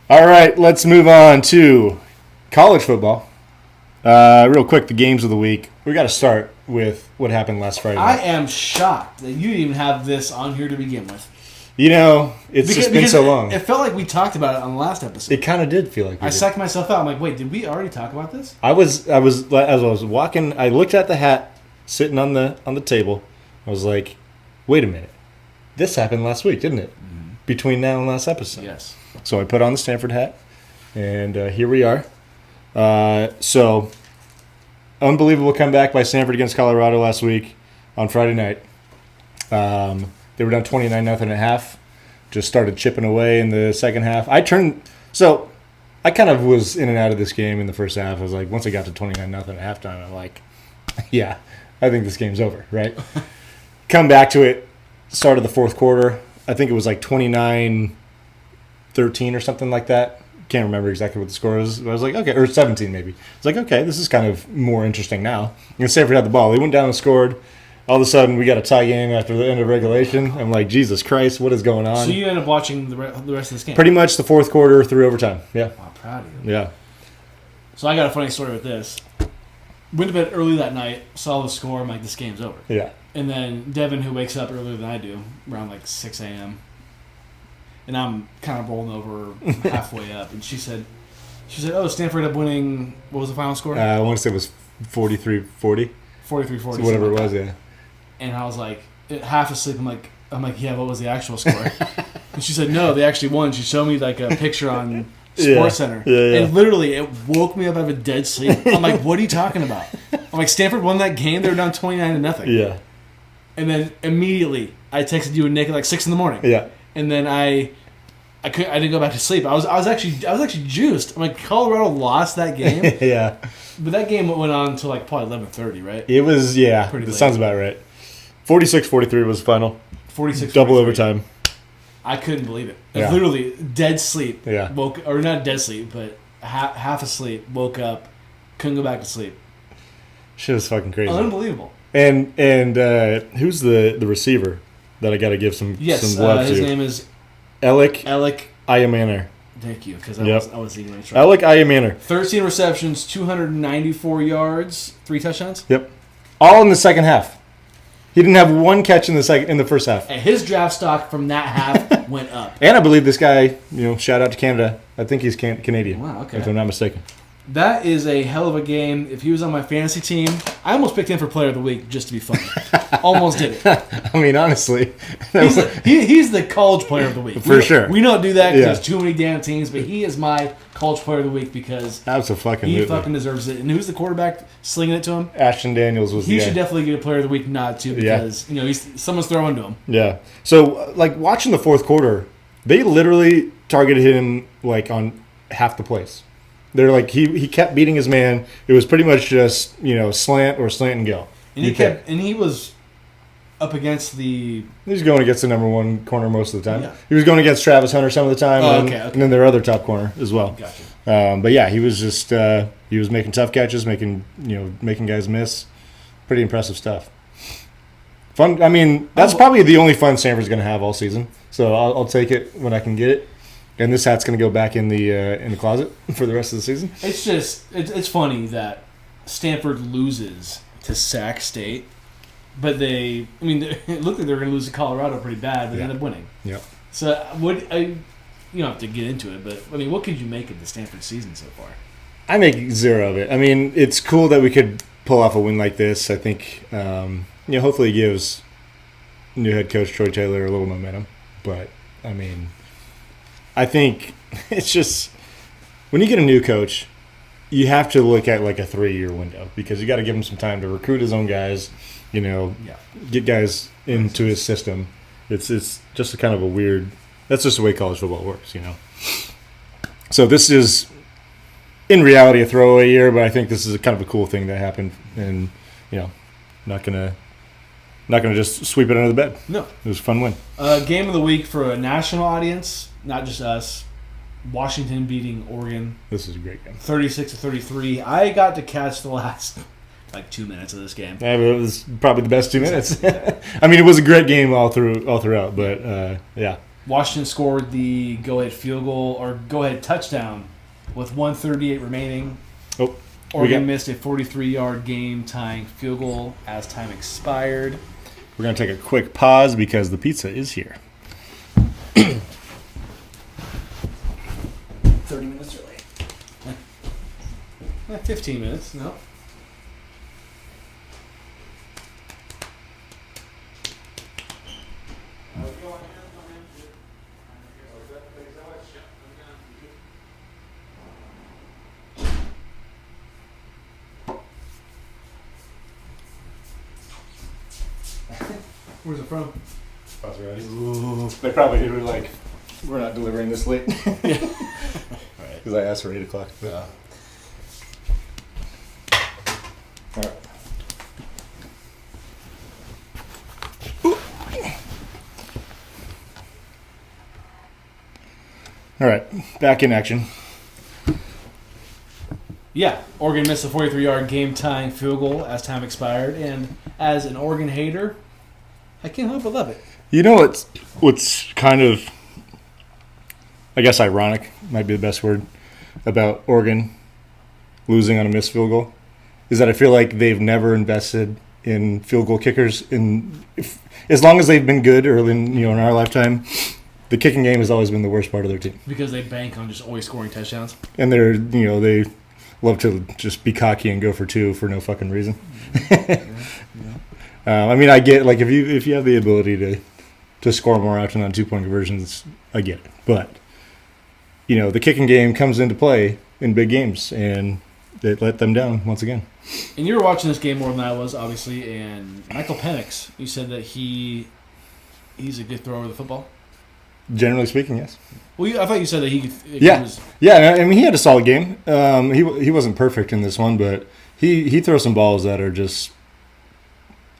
All right, let's move on to college football. Real quick, the games of the week. We got to start with what happened last Friday I night. am shocked that you even have this on here to begin with. You know, it's just been so long. It felt like we talked about it on the last episode. It kind of did feel like we I did. psyched myself out. I'm like, wait, did we already talk about this? As I was walking, I looked at the hat sitting on the table. I was like, wait a minute. This happened last week, didn't it? Mm-hmm. Between now and last episode. Yes. So I put on the Stanford hat, and here we are. So, unbelievable comeback by Stanford against Colorado last week on Friday night. They were down 29-0 at half. Just started chipping away in the second half. I kind of was in and out of this game in the first half. I was like, once I got to 29-0 at halftime, I'm like, yeah, I think this game's over, right? Come back to it, start of the fourth quarter. I think it was like 29-13 or something like that. Can't remember exactly what the score was. I was like, okay, or 17 maybe. It's like, okay, this is kind of more interesting now. And Stanford had the ball. They went down and scored. All of a sudden, we got a tie game after the end of regulation. I'm like, Jesus Christ, what is going on? So you ended up watching the rest of this game? Pretty much the fourth quarter through overtime. Yeah. I'm proud of you. Yeah. So I got a funny story with this. Went to bed early that night, saw the score. I'm like, this game's over. Yeah. And then Devin, who wakes up earlier than I do, around like 6 a.m., and I'm kind of rolling over halfway up, and she said, oh, Stanford ended up winning, what was the final score? I want to say it was 43-40. 43-40. So whatever it was, yeah. And I was like, half asleep, I'm like, yeah, what was the actual score? And she said, no, they actually won. She showed me like a picture on Sports Center. Yeah. And literally, it woke me up out of a dead sleep. I'm like, what are you talking about? I'm like, Stanford won that game. They were down 29-0. Yeah. And then immediately, I texted you and Nick at like 6 in the morning. Yeah. And then I didn't go back to sleep. I was actually juiced. I'm like, Colorado lost that game. Yeah. But that game went on until like probably 11:30, right? It was, yeah. Pretty That late. sounds about right. 46-43 was the final. 46. Double overtime. I couldn't believe it. Yeah. Literally dead sleep. Yeah. Or not dead sleep, but half asleep. Woke up, couldn't go back to sleep. Shit was fucking crazy. Unbelievable. And who's the receiver that I got to give some love his to? name is Alec Alec. Ayamaner. Thank you, because Yep. I was eating right. Alec Ayamaner. 13 receptions, 294 yards, 3 touchdowns. Yep. All in the second half. He didn't have one catch in the first half. And his draft stock from that half went up. And I believe this guy, shout out to Canada. I think he's Canadian. Wow, okay. If I'm not mistaken. That is a hell of a game. If he was on my fantasy team, I almost picked him for player of the week just to be funny. Almost did it. I mean, honestly. He's the college player of the week. Sure. We don't do that because Yeah. there's too many damn teams, but he is my college player of the week because Absolutely. he fucking deserves it. And who's the quarterback slinging it to him? Ashton Daniels was He the guy. should definitely get a player of the week nod too because someone's throwing to him. Yeah. So, like, watching the fourth quarter, they literally targeted him, like, on half the plays. They're like, he kept beating his man. It was pretty much just, slant and go. And he was up against He was going against the number one corner most of the time. Yeah. He was going against Travis Hunter some of the time. Oh, and, okay. and then their other top corner as well. Gotcha. But yeah, he was just he was making tough catches, making guys miss. Pretty impressive stuff. Fun. I mean, that's probably the only fun Stanford's going to have all season. So I'll take it when I can get it. And this hat's going to go back in the closet for the rest of the season. It's just it's funny that Stanford loses to Sac State, but it looked like they were going to lose to Colorado pretty bad, but they ended up winning. Yep. So you don't have to get into it, but I mean, what could you make of the Stanford season so far? I make zero of it. I mean, it's cool that we could pull off a win like this. I think hopefully it gives new head coach Troy Taylor a little momentum. But I mean, I think it's just when you get a new coach, you have to look at like a 3-year window because you got to give him some time to recruit his own guys, get guys into his system. It's just a kind of a weird. That's just the way college football works, So this is, in reality, a throwaway year, but I think this is a kind of a cool thing that happened, and not gonna just sweep it under the bed. No, it was a fun win. Game of the week for a national audience, not just us. Washington beating Oregon. This is a great game. 36-33. I got to catch the last 2 minutes of this game. Yeah, it was probably the best 2 minutes. I mean, it was a great game all throughout, but yeah. Washington scored the go-ahead field goal or go-ahead touchdown with 1:38 remaining. Oh, Oregon missed a 43-yard game-tying field goal as time expired. we're going to take a quick pause because the pizza is here. 30 minutes early. 15 minutes, no. Where's it from? Ooh. They probably were like, we're not delivering this late. Because I asked for 8 o'clock. Yeah. All right. All right, back in action. Yeah, Oregon missed a 43-yard game-tying field goal as time expired, and as an Oregon hater, I can't help but love it. You know what's kind of, I guess, ironic might be the best word about Oregon losing on a missed field goal is that I feel like they've never invested in field goal kickers as long as they've been good early in our lifetime. The kicking game has always been the worst part of their team Because they bank on just always scoring touchdowns. and they love to just be cocky and go for 2 for no fucking reason. I mean, I get, like, if you have the ability to score more often on 2-point conversions, I get it. But the kicking game comes into play in big games, and it let them down once again. And you were watching this game more than I was, obviously, and Michael Penix, you said that he's a good thrower of the football. Generally speaking, yes. Well, I thought you said that he could. Yeah, I mean, he had a solid game. He wasn't perfect in this one, but he throws some balls that are just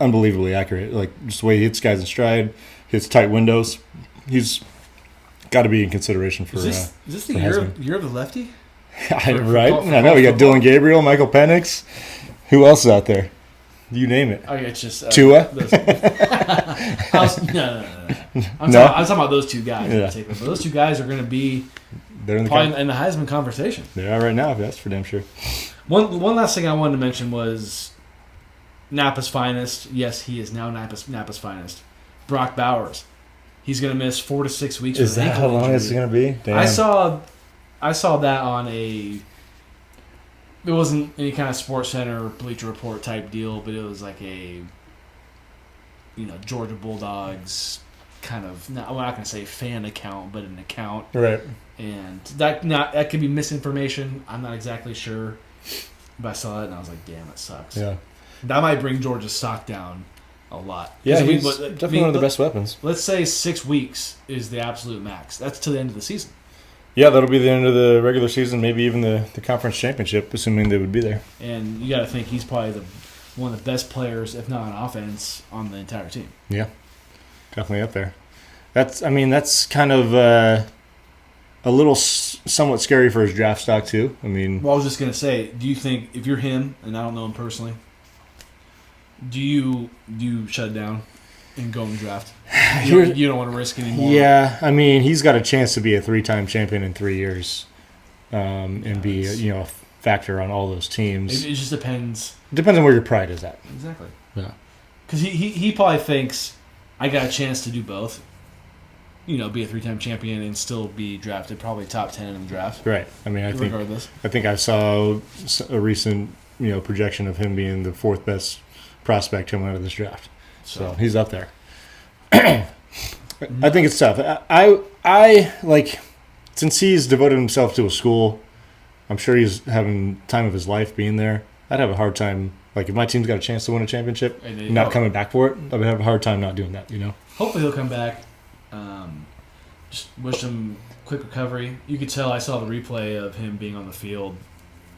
unbelievably accurate. Like, just the way he hits guys in stride, hits tight windows. He's got to be in consideration for. Is this the for year of the lefty? Right? for I know. We got football? Dylan Gabriel, Michael Penix. Who else is out there? You name it. Oh, yeah, it's just Tua? No. I'm No? talking about those two guys. Yeah. But those two guys are going to be They're in the probably in the Heisman conversation. They are right now. That's for damn sure. One last thing I wanted to mention was Napa's finest. Yes, he is now Napa's finest. Brock Bowers. He's going to miss 4 to 6 weeks. Is with an that how ankle long injury. it's going to be? Damn. I saw that on a. It wasn't any kind of Sports Center Bleacher Report type deal, but it was like a, Georgia Bulldogs kind of. I'm not going to say fan account, but an account, Right. and that could be misinformation. I'm not exactly sure, but I saw it and I was like, damn, it sucks. Yeah. That might bring Georgia's stock down a lot. Yeah, 'Cause he's definitely one of the best weapons. Let's say 6 weeks is the absolute max. That's to the end of the season. Yeah, that'll be the end of the regular season, maybe even the conference championship, assuming they would be there. And you got to think he's probably one of the best players, if not on offense, on the entire team. Yeah, definitely up there. That's kind of a little somewhat scary for his draft stock too. I mean, Well, I was just gonna say, do you think if you're him, and I don't know him personally, do you shut down and go and draft? You don't want to risk anymore. yeah, I mean, he's got a chance to be a 3-time champion in 3 years, and be a factor on all those teams. It just depends. Depends on where your pride is at. Exactly. Yeah. Because he probably thinks I got a chance to do both. Be a 3-time champion and still be drafted, probably top 10 in the draft. Right. I mean, Regardless. I think I saw a recent projection of him being the 4th best prospect coming out of this draft. So he's up there. I think it's tough. I like, since he's devoted himself to a school, I'm sure he's having time of his life being there. I'd have a hard time, like, if my team's got a chance to win a championship, And not coming back for it, I would have a hard time not doing that. Hopefully he'll come back. Just wish him quick recovery. You could tell. I saw the replay of him being on the field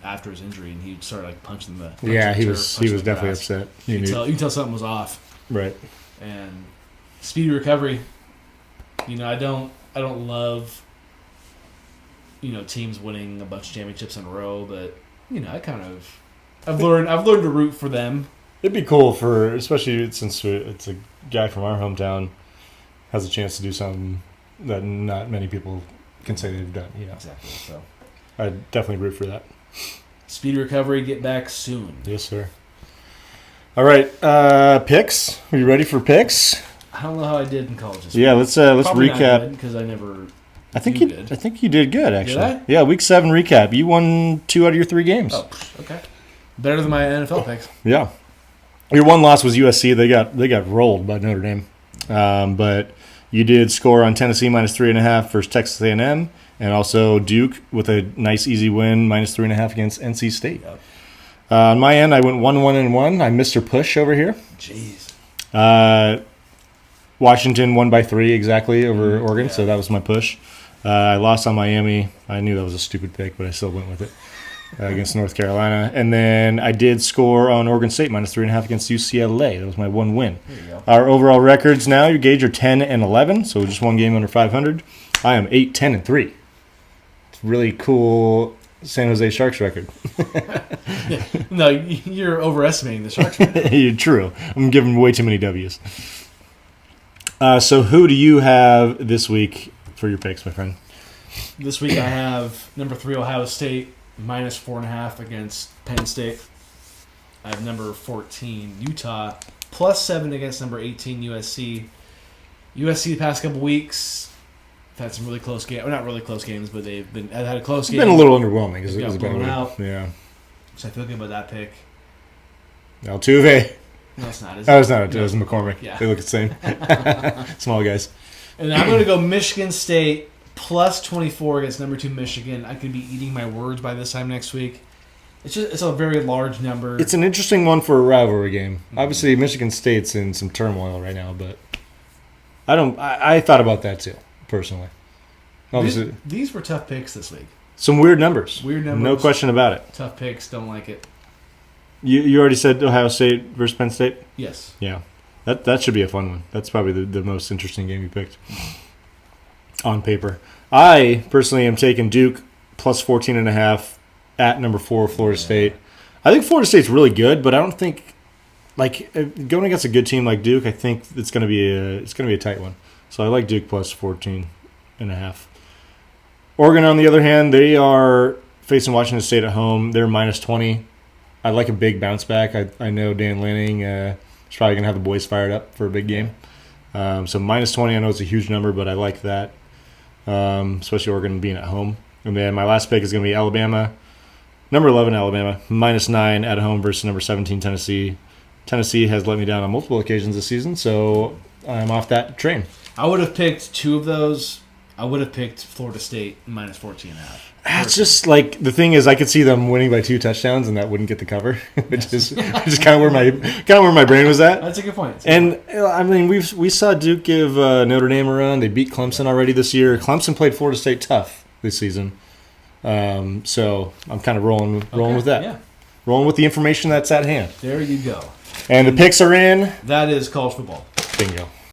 after his injury, and he started punching the. Yeah, he turf, was punching the definitely grass. upset. You can tell something was off. Right. And speedy recovery. I don't love teams winning a bunch of championships in a row, but I've learned to root for them. It'd be cool especially since it's a guy from our hometown has a chance to do something that not many people can say they've done. Exactly. So I definitely root for that. speedy recovery. Get back soon. Yes, sir. All right, picks. Are you ready for picks? I don't know how I did in college. This Yeah, let's recap. Because I never. I think You you. did. I think you did good actually. I? Yeah, week 7 recap. You won 2 out of your 3 games. Oh, okay. Better than my NFL picks. Yeah, your one loss was USC. They got rolled by Notre Dame, but you did score on Tennessee -3.5 versus Texas A&M, and also Duke with a nice easy win -3.5 against NC State. Yep. On my end, I went 1-1-1. I missed your push over here. Jeez. Washington won by 3 exactly over Oregon, Yeah. so that was my push. I lost on Miami. I knew that was a stupid pick, but I still went with it against North Carolina. And then I did score on Oregon State -3.5 against UCLA. That was my one win. There you go. Our overall records now, you gauge are 10-11, so just one game under 500. I am 8-10-3. It's really cool San Jose Sharks record. No, you're overestimating the Sharks. True. I'm giving way too many W's. So who do you have this week for your picks, my friend? This week I have number 3 Ohio State -4.5 against Penn State. I have number 14 Utah +7 against number 18 USC. USC the past couple weeks have had some really close games. Well, not really close games, but they've had a close It's game. been a little underwhelming. Is Got a better blown way. out. Yeah. So I feel good about that pick. Altuve. No, it's not. Is Oh, it? it's not. No. It was McCormick. Yeah. They look the same. Small guys. And I'm going to go Michigan State +24 against number 2 Michigan. I could be eating my words by this time next week. It's a very large number. It's an interesting one for a rivalry game. Obviously, Michigan State's in some turmoil right now, but I thought about that too, personally. Obviously, These were tough picks this week. some weird numbers. Weird numbers. No question about it. Tough picks. Don't like it. You already said Ohio State versus Penn State? Yes. Yeah. That should be a fun one. That's probably the most interesting game you picked on paper. I personally am taking Duke +14.5 at number 4 Florida State. I think Florida State's really good, but I don't think going against a good team like Duke, I think it's going to be a tight one. So I like Duke +14.5. Oregon, on the other hand, they are facing Washington State at home. They're -20. I like a big bounce back. I know Dan Lanning is probably going to have the boys fired up for a big game. So -20, I know it's a huge number, but I like that, especially Oregon being at home. And then my last pick is going to be Alabama. Number 11, Alabama, -9 at home versus number 17, Tennessee. Tennessee has let me down on multiple occasions this season, so I'm off that train. I would have picked 2 of those. I would have picked Florida State -14.5. It's just like the thing is, I could see them winning by 2 touchdowns, and that wouldn't get the cover, which is kind of where my brain was at. That's a good point. And I mean, we saw Duke give Notre Dame a run. They beat Clemson already this year. Clemson played Florida State tough this season, so I'm kind of rolling with that. Yeah. Rolling with the information that's at hand. There you go. And the picks are in. That is college football. Bingo.